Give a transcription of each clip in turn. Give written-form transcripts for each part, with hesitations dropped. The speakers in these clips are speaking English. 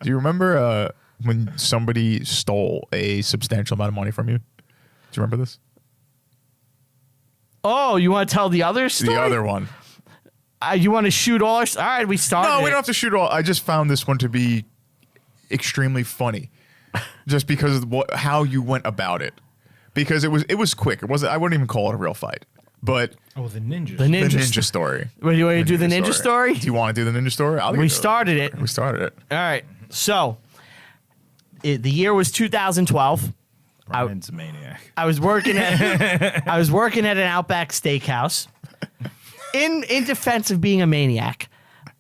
Do you remember when somebody stole a substantial amount of money from you? Do you remember this? Oh, you want to tell the other story? The other one. You want to shoot all our... All right, we started. No, we don't have to shoot all. I just found this one to be extremely funny, just because of how you went about it. Because it was quick. It wasn't. I wouldn't even call it a real fight. But the ninja. The the ninja, ninja story. What, do you want to do the ninja story? Do you want to do the ninja story? We started it. We started it. All right. So, the year was 2012. Brian's a maniac. I was working at an Outback Steakhouse. In defense of being a maniac,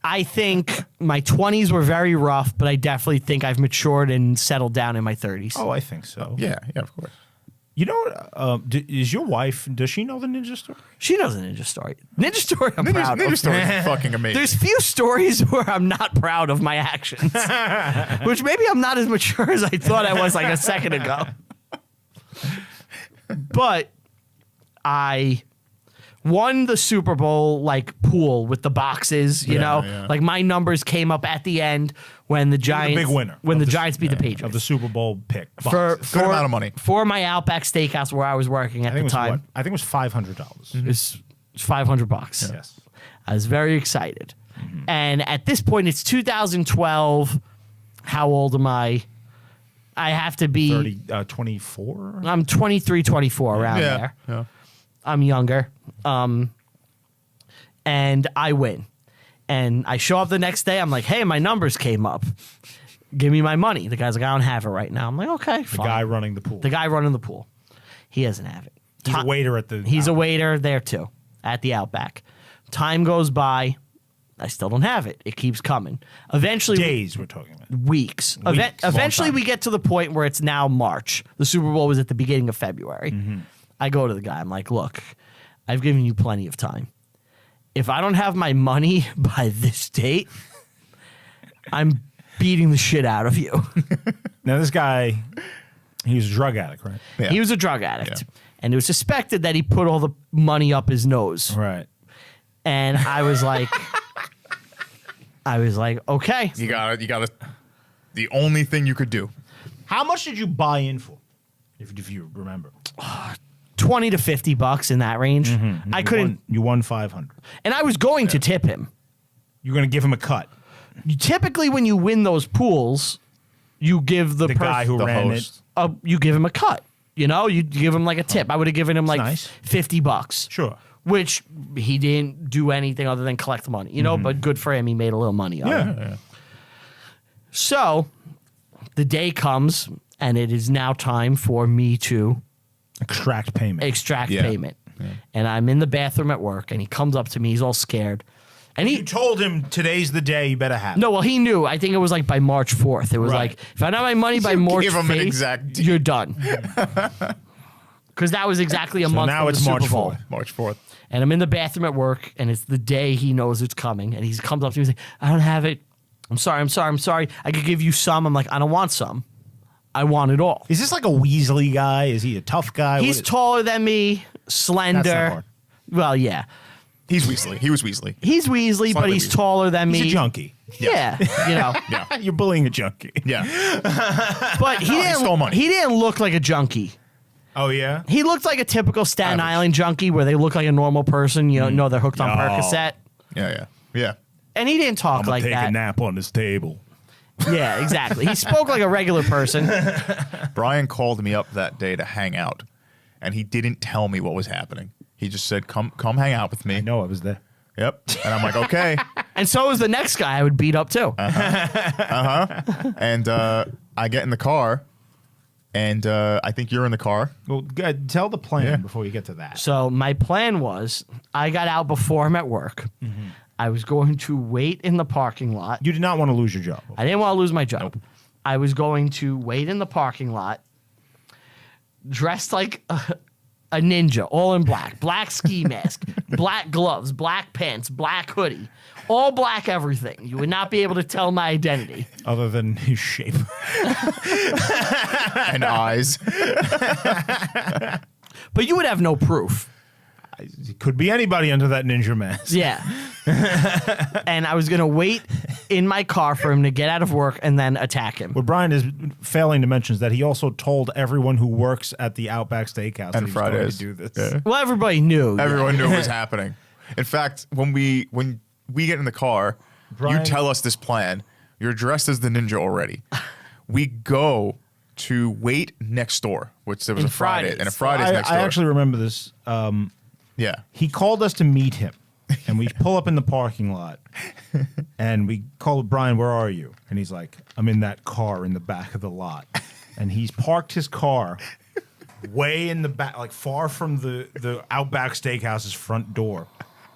I think my 20s were very rough, but I definitely think I've matured and settled down in my 30s. Oh, I think so. Yeah, of course. You know what? Is your wife? Does she know the ninja story? She knows the ninja story. Ninja story, I'm proud Ninja of. story is fucking amazing. There's few stories where I'm not proud of my actions, which maybe I'm not as mature as I thought I was like a second ago. But I won the Super Bowl like pool with the boxes, you know, yeah. like my numbers came up at the end when the Giants, big winner when of the the- Giants beat the Patriots Of the Super Bowl pick. for Good amount of money. for my Outback Steakhouse where I was working at I think the it was time. what? I think it was $500. It's $500. Yes. I was very excited. And at this point, it's 2012. How old am I? I have to be 24? I'm 23, 24, around Yeah. there. Yeah. I'm younger. And I win. And I show up the next day. I'm like, hey, my numbers came up. Give me my money. The guy's like, I don't have it right now. I'm like, okay, The fine. guy running the pool. The guy running the pool. He doesn't have it. He's a waiter at the... He's a waiter there too, at the Outback. Time goes by. I still don't have it. It keeps coming. Eventually, Days we're talking about. weeks. Weeks, Eventually, long time. we get to the point where it's now March. The Super Bowl was at the beginning of February. Mm-hmm. I go to the guy. I'm like, look, I've given you plenty of time. If I don't have my money by this date, I'm beating the shit out of you. Now, this guy, he was a drug addict, right? Yeah. He was a drug addict. Yeah. And it was suspected that he put all the money up his nose. Right. And I was like, okay. You gotta. The only thing you could do. How much did you buy in for, if you remember? $20 to $50 in that range. I couldn't, You won 500. and I was going to tip him. You're going to give him a cut. Typically, when you win those pools, you give the guy who The ran host. it. you give him a cut. You know, you give him like a tip. I would have given him like nice. $50, Sure. which he didn't do anything other than collect the money. You know, but good for him. He made a little money on it. Yeah. So the day comes, and it is now time for me to Extract payment. extract Yeah. payment. And I'm in the bathroom at work, and he comes up to me. He's all scared. And You he, told him today's the day, you better have it. no, well, he knew. I think it was like by March 4th. It was Right. like, if I don't have my money by March give him an 5th, exact- you're done. Because that was exactly a month now from it's the Super March Bowl. 4th. March 4th. And I'm in the bathroom at work, and it's the day he knows it's coming. And he comes up to me and he's like, I don't have it. I'm sorry. I could give you some. I'm like, I don't want some. I want it all. Is this like a Weasley guy? Is he a tough guy? He's What is- taller than me, slender. That's not hard. Well, yeah. He's Weasley. He was Weasley. He's Weasley, but Slightly he's Weasley. taller than me. He's a junkie. Yeah, you know. Yeah. You're bullying a junkie. Yeah. But he didn't. stole money. He didn't look like a junkie. Oh, yeah? He looked like a typical Staten Average. Island junkie, where they look like a normal person. You know, they're hooked on Oh. Percocet, Yeah. and he didn't talk I'm like going to take that. a nap on this table. Yeah, exactly. He spoke like a regular person. Brian called me up that day to hang out, and he didn't tell me what was happening. He just said, "Come hang out with me." No, I was there. Yep. And I'm like, okay. And so was the next guy I would beat up too. And I get in the car, and I think you're in the car. Well, tell the plan Yeah. before you get to that. So my plan was, I got out before him at work. I was going to wait in the parking lot. You did not want to lose your job. I didn't want to lose my job. I was going to wait in the parking lot, dressed like a ninja, all in black. Black ski mask, black gloves, black pants, black hoodie. All black everything. You would not be able to tell my identity. Other than his shape. And eyes. But you would have no proof. It could be anybody under that ninja mask. Yeah. And I was going to wait in my car for him to get out of work and then attack him. What Brian is failing to mention is that he also told everyone who works at the Outback Steakhouse that And he was going Fridays. to do this. Yeah. Well, everybody knew. Everyone knew it was happening. In fact, when we get in the car, Brian- you tell us this plan. You're dressed as the ninja already. We go to wait next door, which there was In a Friday Fridays. and a Friday's next door. I actually remember this. Yeah. He called us to meet him, and we pull up in the parking lot, and we call Brian, where are you? And he's like, I'm in that car in the back of the lot. And he's parked his car way in the back, like far from the Outback Steakhouse's front door.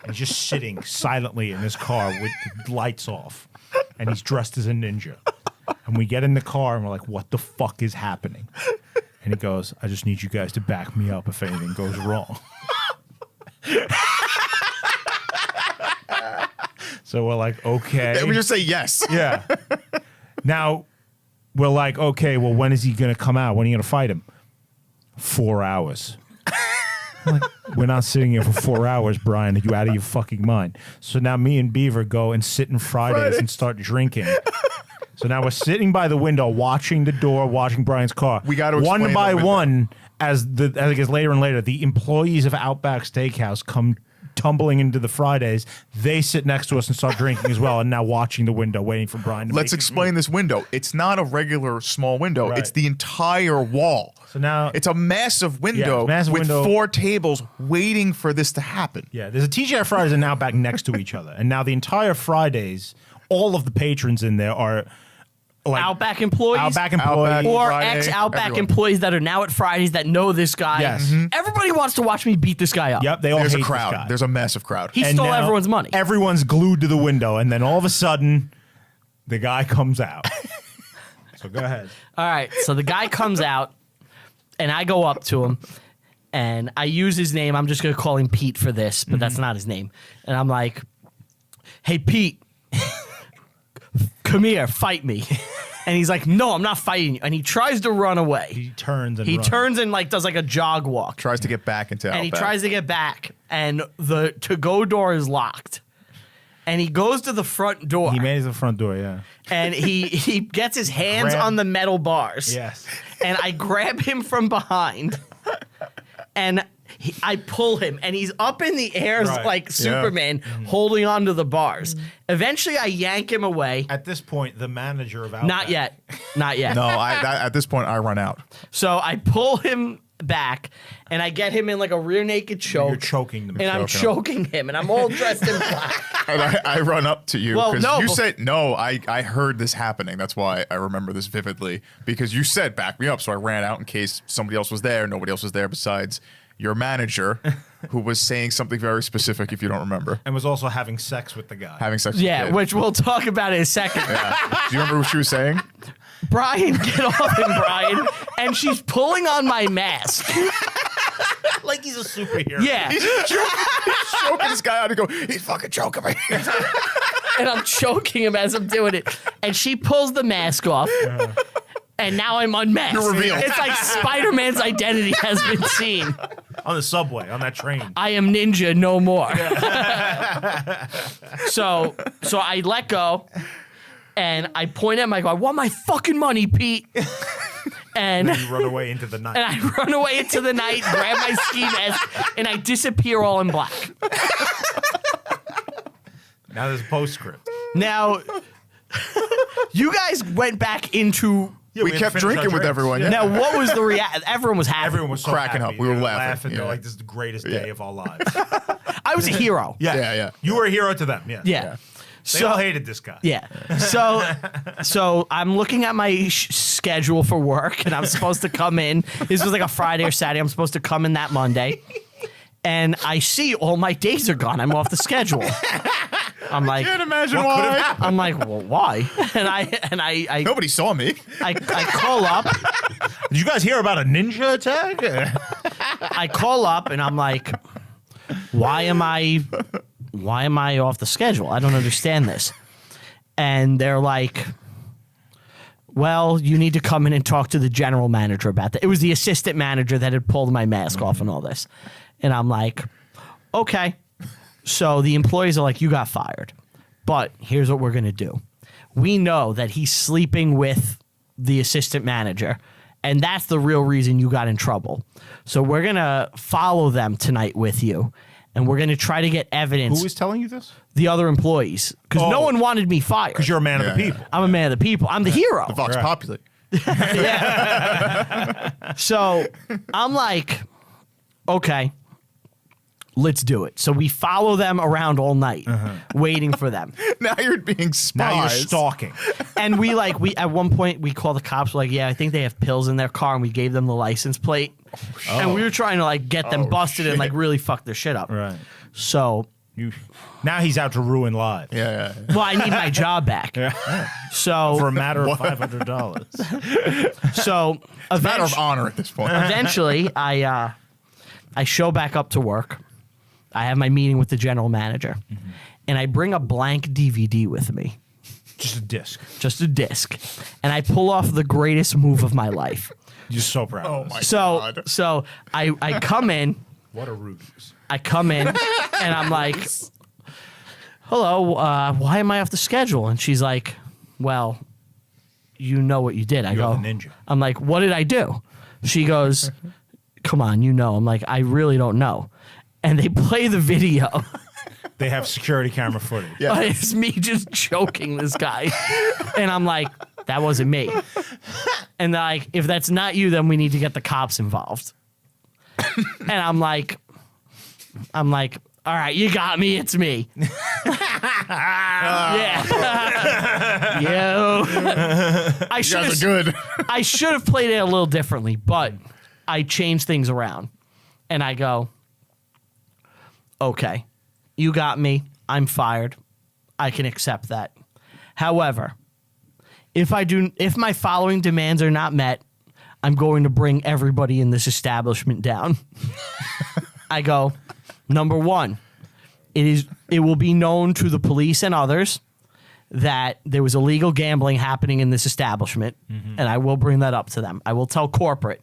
And he's just sitting silently in his car with the lights off. And he's dressed as a ninja. And we get in the car, and we're like, what the fuck is happening? And he goes, I just need you guys to back me up if anything goes wrong. So we're like, okay. We just say yes. Yeah. Now, we're like, okay, well, when is he going to come out? When are you going to fight him? 4 hours. Like, we're not sitting here for 4 hours, Brian. Are you out of your fucking mind? So now me and Beaver go and sit in Fridays and start drinking. So now we're sitting by the window, watching the door, watching Brian's car. We gotta one explain by the window. one, as it gets later and later, the employees of Outback Steakhouse come tumbling into the Fridays. They sit next to us and start drinking as well, and now watching the window, waiting for Brian to Let's make his explain this window. It's not a regular small window. Right. It's the entire wall. So now It's a massive window massive with window. 4 tables waiting for this to happen. Yeah, there's a TGI Fridays and Outback next to each other, and now the entire Fridays, all of the patrons in there are like Outback employees. Outback employees. Outback. or Friday, ex-Outback everyone. employees that are now at Fridays that know this guy. Yes. Mhm. Everybody wants to watch me beat this guy up. Yep, they all There's hate a crowd. This guy. There's a massive crowd. He And stole now everyone's money. Everyone's glued to the window, and then all of a sudden, the guy comes out. So go ahead. All right, so the guy comes out, and I go up to him, and I use his name. I'm just going to call him Pete for this, but that's not his name. And I'm like, hey, Pete, come here, fight me. And he's like, no, I'm not fighting you. And he tries to run away. He turns and He runs. turns and like does like a jog walk. Tries to get back into And he Outback. tries to get back, and the to-go door is locked. And he goes to the front door, He made it to the front door. Yeah. and he gets his hands Grab- on the metal bars. Yes. And I grab him from behind, and I pull him, and he's up in the air Right. like Superman, holding onto the bars. Eventually, I yank him away. At this point, the manager of Outback. Not yet. Not yet. No, at this point, I run out. So I pull him back, and I get him in like a rear naked choke. You're choking them. And I'm choking him, and I'm all dressed in black. And I run up to you Well, because no, you but- said no. I heard this happening. That's why I remember this vividly, because you said back me up. So I ran out in case somebody else was there. Nobody else was there besides your manager, who was saying something very specific. If you don't remember, And was also having sex with the guy. having sex. with Yeah, the kid. which we'll talk about in a second. Yeah. Do you remember what she was saying? Brian, get off him, Brian. And she's pulling on my mask. like he's a superhero. Yeah. He's choking this guy out and go, he's fucking choking me. And I'm choking him as I'm doing it. And she pulls the mask off. And now I'm unmasked. You're revealed. It's like Spider-Man's identity has been seen. On the subway, on that train. I am ninja no more. so I let go, and I point at him. I go, I want my fucking money, Pete. And You run away into the night. and I run away into the night, grab my ski mask, and I disappear all in black. Now there's a postscript. Now, you guys went back into. Yeah, We had to kept finish our drinking with drinks. everyone, Yeah. yeah. Now, what was the reaction? Everyone was happy. Everyone was so Cracking happy. up. We were They laughing. They're Yeah. like, this is the greatest Yeah. day of our lives. I was a hero. Yeah. You were a hero to them. Yeah. Yeah. They all hated this guy. Yeah. So I'm looking at my schedule for work, and I'm supposed to come in. This was like a Friday or Saturday. I'm supposed to come in that Monday, and I see all my days are gone. I'm off the schedule. I'm like, Can't imagine What could have why. happened? I'm like, well, why? And I Nobody saw me. I call up. Did you guys hear about a ninja attack? I call up, and I'm like, why am I off the schedule? I don't understand this. And they're like, well, you need to come in and talk to the general manager about that. It was the assistant manager that had pulled my mask off and all this. And I'm like, okay. So the employees are like, you got fired. But here's what we're going to do. we know that he's sleeping with the assistant manager, and that's the real reason you got in trouble. So we're going to follow them tonight with you, and we're going to try to get evidence. Who is telling you this? The other employees, because no Oh. one wanted me fired. Because you're a man of the Yeah, people. I'm a man of the people. I'm the hero. The Vox Right. Populi. So I'm like, okay, let's do it. So we follow them around all night, waiting for them. Now you're being spies. Now you're stalking. And we at one point we call the cops. We're like, yeah, I think they have pills in their car, and we gave them the license plate. And we were trying to like get them busted and like really fuck their shit up. Right. So, Now he's out to ruin lives. Yeah. well, I need my job back. So For a matter of $500. so Matter of honor at this point. eventually I show back up to work. I have my meeting with the general manager, and I bring a blank DVD with me, Just a disc. just a disc, and I pull off the greatest move of my life. You're so proud Oh of us. my So God. so I come in. What a ruse. I come in and I'm like, hello, why am I off the schedule? And she's like, well, you know what you did. I You're go, the ninja. I'm like, what did I do? She goes, come on, you know. I'm like, I really don't know. And they play the video. They have security camera footage. Yeah. It's me just choking this guy. And I'm like, that wasn't me. And they're like, if that's not you, then we need to get the cops involved. And I'm like, all right, you got me. It's me. Yeah. Yo. I You should guys are have good. I should have played it a little differently, but I changed things around. And I go, okay, you got me. I'm fired. I can accept that. However, if my following demands are not met, I'm going to bring everybody in this establishment down. I go, number one, it will be known to the police and others that there was illegal gambling happening in this establishment, and I will bring that up to them. I will tell corporate.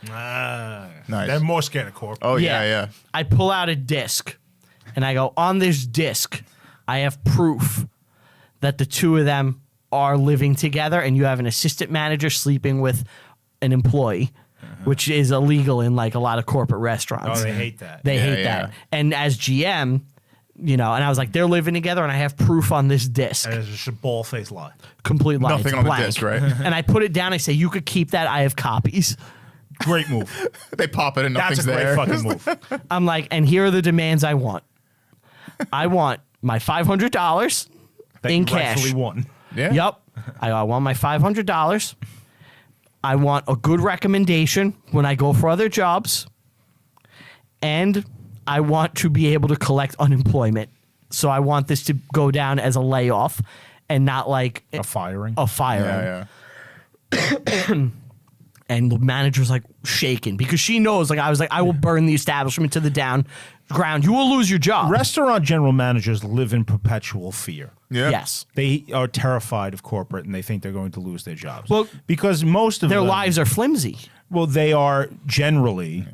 Nice. They're more scared of corporate. Oh, yeah. I pull out a disc, and I go, on this disc, I have proof that the two of them are living together, and you have an assistant manager sleeping with an employee, which is illegal in like a lot of corporate restaurants. Oh, they hate that. They Yeah, hate yeah. that. And as GM, and I was like, they're living together, and I have proof on this disc. And it's just a ball-faced lie. Complete lie. Nothing It's on the blank. disc, right? And I put it down. I say, you could keep that. I have copies. Great move. They pop it and That's nothing's a great there. fucking move. I'm like, and here are the demands I want. I want my $500 That in you cash. rightfully won. Yeah. Yep. I want my $500. I want a good recommendation when I go for other jobs. And I want to be able to collect unemployment. So I want this to go down as a layoff and not like A firing. a firing. Yeah. And the manager's like shaking because she knows, like, I was like, I will burn the establishment to the ground. You will lose your job. Restaurant general managers live in perpetual fear. Yeah. Yes. They are terrified of corporate and they think they're going to lose their jobs. Well, because most of Their them, lives are flimsy. well, they are generally,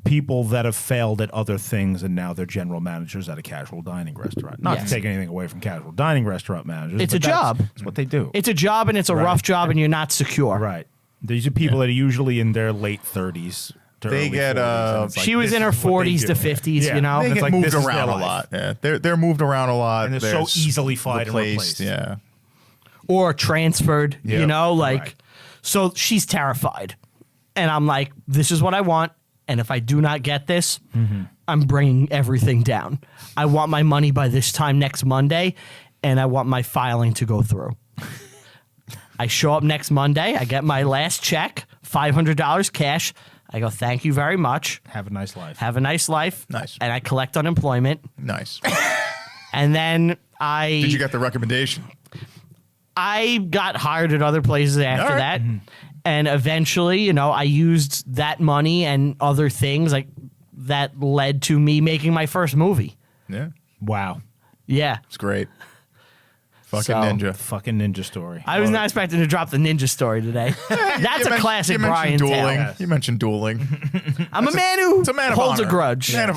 people that have failed at other things and now they're general managers at a casual dining restaurant. Not Yes. to take anything away from casual dining restaurant managers. It's but a job. That's what they do. It's a job, and it's a rough job, and you're not secure. Right. These are people that are usually in their late 30s. To They early get, 40s, and it's like, She was this in her is what they 40s to do. 50s, Yeah. you know? They It's get like, moved this is their around a life. lot. Yeah. They're moved around a lot. And they're so easily fired and replaced. Yeah. Or transferred, Yeah. Right. So she's terrified. And I'm like, this is what I want. And if I do not get this, I'm bringing everything down. I want my money by this time next Monday, and I want my filing to go through. I show up next Monday. I get my last check, $500 cash. I go, thank you very much. Have a nice life. Have a nice life. Nice. And I collect unemployment. Nice. And then Did you get the recommendation? I got hired at other places after All right. that. And eventually, I used that money and other things like that led to me making my first movie. Yeah. Wow. Yeah. It's great. Fucking So- ninja. Fucking ninja story. I was not expecting to drop the ninja story today. That's a classic you mentioned Brian dueling. tale. You mentioned dueling. I'm a man who It's a man of holds honor. a grudge. Man of